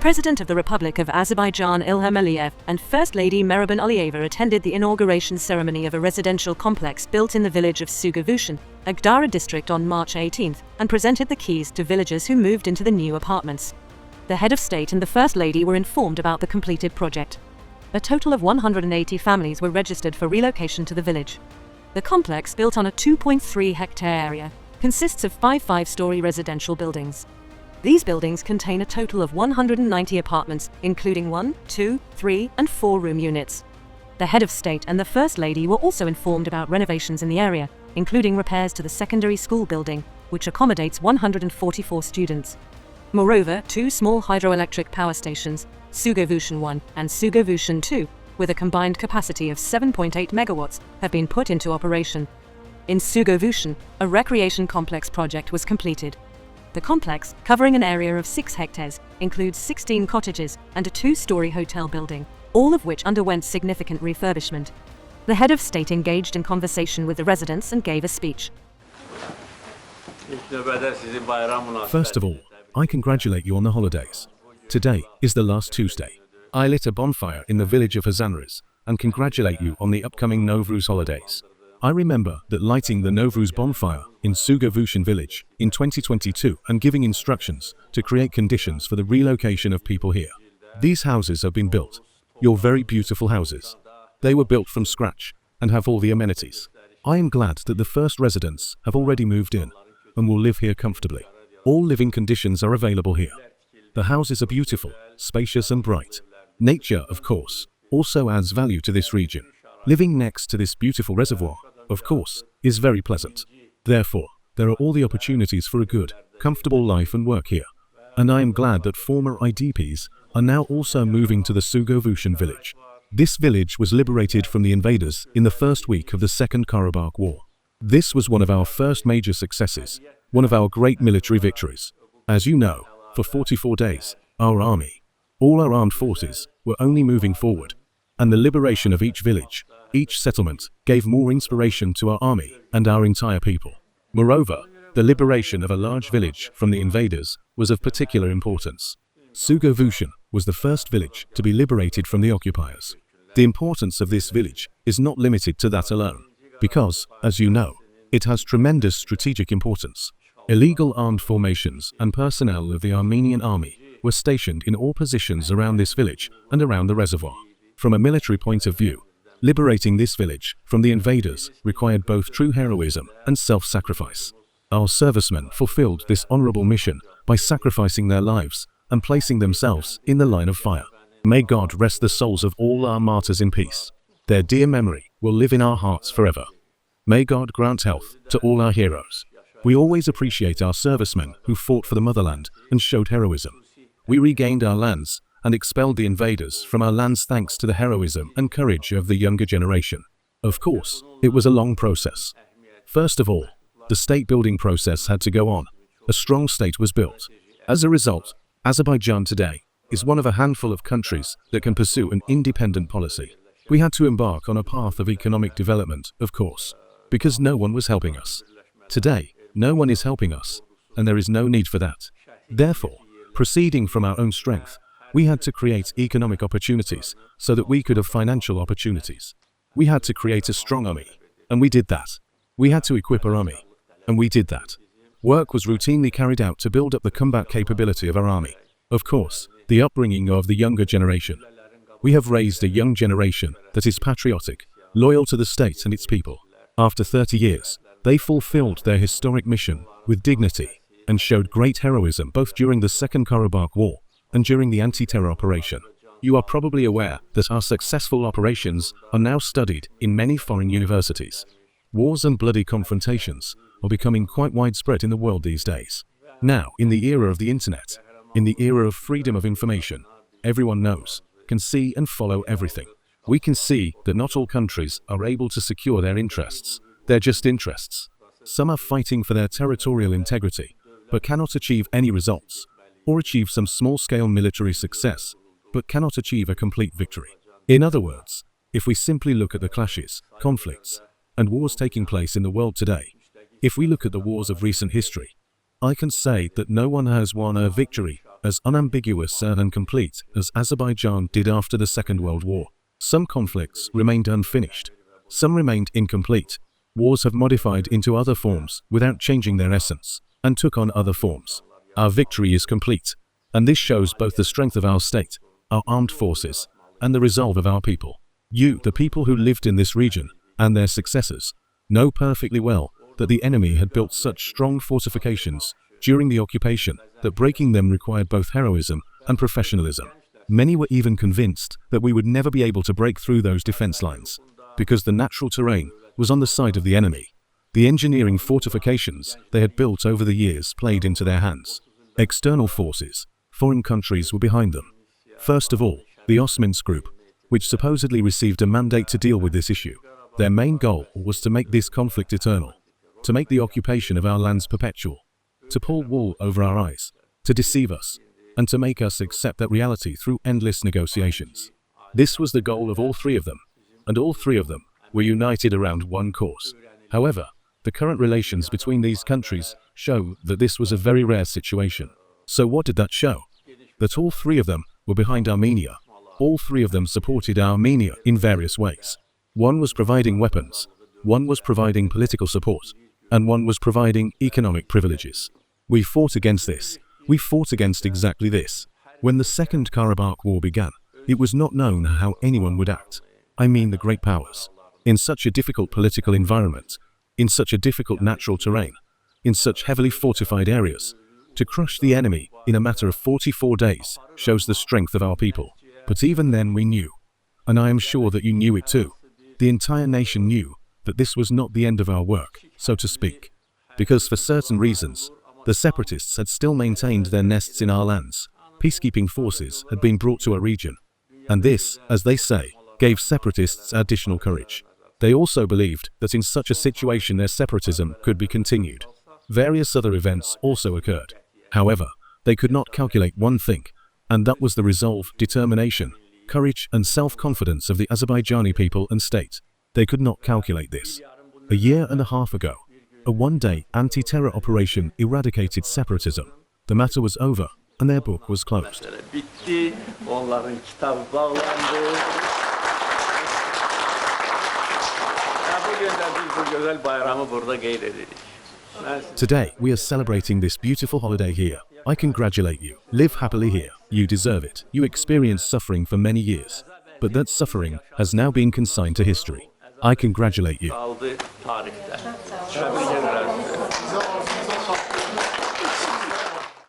President of the Republic of Azerbaijan Ilham Aliyev and First Lady Mehriban Aliyeva attended the inauguration ceremony of a residential complex built in the village of Sugovushan, Agdara district on March 18th, and presented the keys to villagers who moved into the new apartments. The head of state and the First Lady were informed about the completed project. A total of 180 families were registered for relocation to the village. The complex, built on a 2.3-hectare area, consists of 5 five-story residential buildings. These buildings contain a total of 190 apartments, including 1, 2, 3, and 4-room units. The head of state and the First Lady were also informed about renovations in the area, including repairs to the secondary school building, which accommodates 144 students. Moreover, 2 small hydroelectric power stations, Sugovushan 1 and Sugovushan 2, with a combined capacity of 7.8 megawatts, have been put into operation. In Sugovushan, a recreation complex project was completed. The complex, covering an area of 6 hectares, includes 16 cottages and a 2-story hotel building, all of which underwent significant refurbishment. The head of state engaged in conversation with the residents and gave a speech. First of all, I congratulate you on the holidays. Today is the last Tuesday. I lit a bonfire in the village of Hazanras and congratulate you on the upcoming Novruz holidays. I remember that lighting the Novruz bonfire in Sugovushan village in 2022 and giving instructions to create conditions for the relocation of people here. These houses have been built. Your very beautiful houses. They were built from scratch and have all the amenities. I am glad that the first residents have already moved in and will live here comfortably. All living conditions are available here. The houses are beautiful, spacious and bright. Nature, of course, also adds value to this region. Living next to this beautiful reservoir, of course, is very pleasant. Therefore, there are all the opportunities for a good, comfortable life and work here. And I am glad that former IDPs are now also moving to the Sugovushan village. This village was liberated from the invaders in the first week of the Second Karabakh War. This was one of our first major successes, one of our great military victories. As you know, for 44 days, our army, all our armed forces, were only moving forward. And the liberation of each village, each settlement, gave more inspiration to our army and our entire people. Moreover, the liberation of a large village from the invaders was of particular importance. Sugovushan was the first village to be liberated from the occupiers. The importance of this village is not limited to that alone, because, as you know, it has tremendous strategic importance. Illegal armed formations and personnel of the Armenian army were stationed in all positions around this village and around the reservoir. From a military point of view, liberating this village from the invaders required both true heroism and self-sacrifice. Our servicemen fulfilled this honorable mission by sacrificing their lives and placing themselves in the line of fire. May God rest the souls of all our martyrs in peace. Their dear memory will live in our hearts forever. May God grant health to all our heroes. We always appreciate our servicemen who fought for the motherland and showed heroism. We regained our lands and expelled the invaders from our lands thanks to the heroism and courage of the younger generation. Of course, it was a long process. First of all, the state-building process had to go on. A strong state was built. As a result, Azerbaijan today is one of a handful of countries that can pursue an independent policy. We had to embark on a path of economic development, of course, because no one was helping us. Today, no one is helping us, and there is no need for that. Therefore, proceeding from our own strength, we had to create economic opportunities so that we could have financial opportunities. We had to create a strong army, and we did that. We had to equip our army, and we did that. Work was routinely carried out to build up the combat capability of our army. Of course, the upbringing of the younger generation. We have raised a young generation that is patriotic, loyal to the state and its people. After 30 years, they fulfilled their historic mission with dignity and showed great heroism both during the Second Karabakh War and during the anti-terror operation. You are probably aware that our successful operations are now studied in many foreign universities. Wars and bloody confrontations are becoming quite widespread in the world these days. Now, in the era of the internet, in the era of freedom of information, everyone knows, can see and follow everything. We can see that not all countries are able to secure their interests. They're just interests. Some are fighting for their territorial integrity, but cannot achieve any results, or achieve some small-scale military success, but cannot achieve a complete victory. In other words, if we simply look at the clashes, conflicts, and wars taking place in the world today, if we look at the wars of recent history, I can say that no one has won a victory as unambiguous and incomplete as Azerbaijan did after the Second World War. Some conflicts remained unfinished. Some remained incomplete. Wars have modified into other forms without changing their essence, and took on other forms. Our victory is complete, and this shows both the strength of our state, our armed forces, and the resolve of our people. You, the people who lived in this region, and their successors, know perfectly well that the enemy had built such strong fortifications during the occupation that breaking them required both heroism and professionalism. Many were even convinced that we would never be able to break through those defense lines, because the natural terrain was on the side of the enemy. The engineering fortifications they had built over the years played into their hands. External forces, foreign countries were behind them. First of all, the Osman's group, which supposedly received a mandate to deal with this issue. Their main goal was to make this conflict eternal, to make the occupation of our lands perpetual, to pull wool over our eyes, to deceive us, and to make us accept that reality through endless negotiations. This was the goal of all three of them, and all three of them were united around one cause. However, the current relations between these countries show that this was a very rare situation. So what did that show? That all three of them were behind Armenia. All three of them supported Armenia in various ways. One was providing weapons, one was providing political support, and one was providing economic privileges. We fought against this. We fought against exactly this. When the Second Karabakh War began, it was not known how anyone would act. I mean the great powers. In such a difficult political environment, in such a difficult natural terrain, in such heavily fortified areas, to crush the enemy in a matter of 44 days shows the strength of our people. But even then we knew, and I am sure that you knew it too, the entire nation knew that this was not the end of our work, so to speak, because for certain reasons, the separatists had still maintained their nests in our lands. Peacekeeping forces had been brought to a region, and this, as they say, gave separatists additional courage. They also believed that in such a situation their separatism could be continued. Various other events also occurred. However, they could not calculate one thing, and that was the resolve, determination, courage and self-confidence of the Azerbaijani people and state. They could not calculate this. A year and a half ago, a one-day anti-terror operation eradicated separatism. The matter was over, and their book was closed. Today, we are celebrating this beautiful holiday here. I congratulate you. Live happily here. You deserve it. You experienced suffering for many years, but that suffering has now been consigned to history. I congratulate you.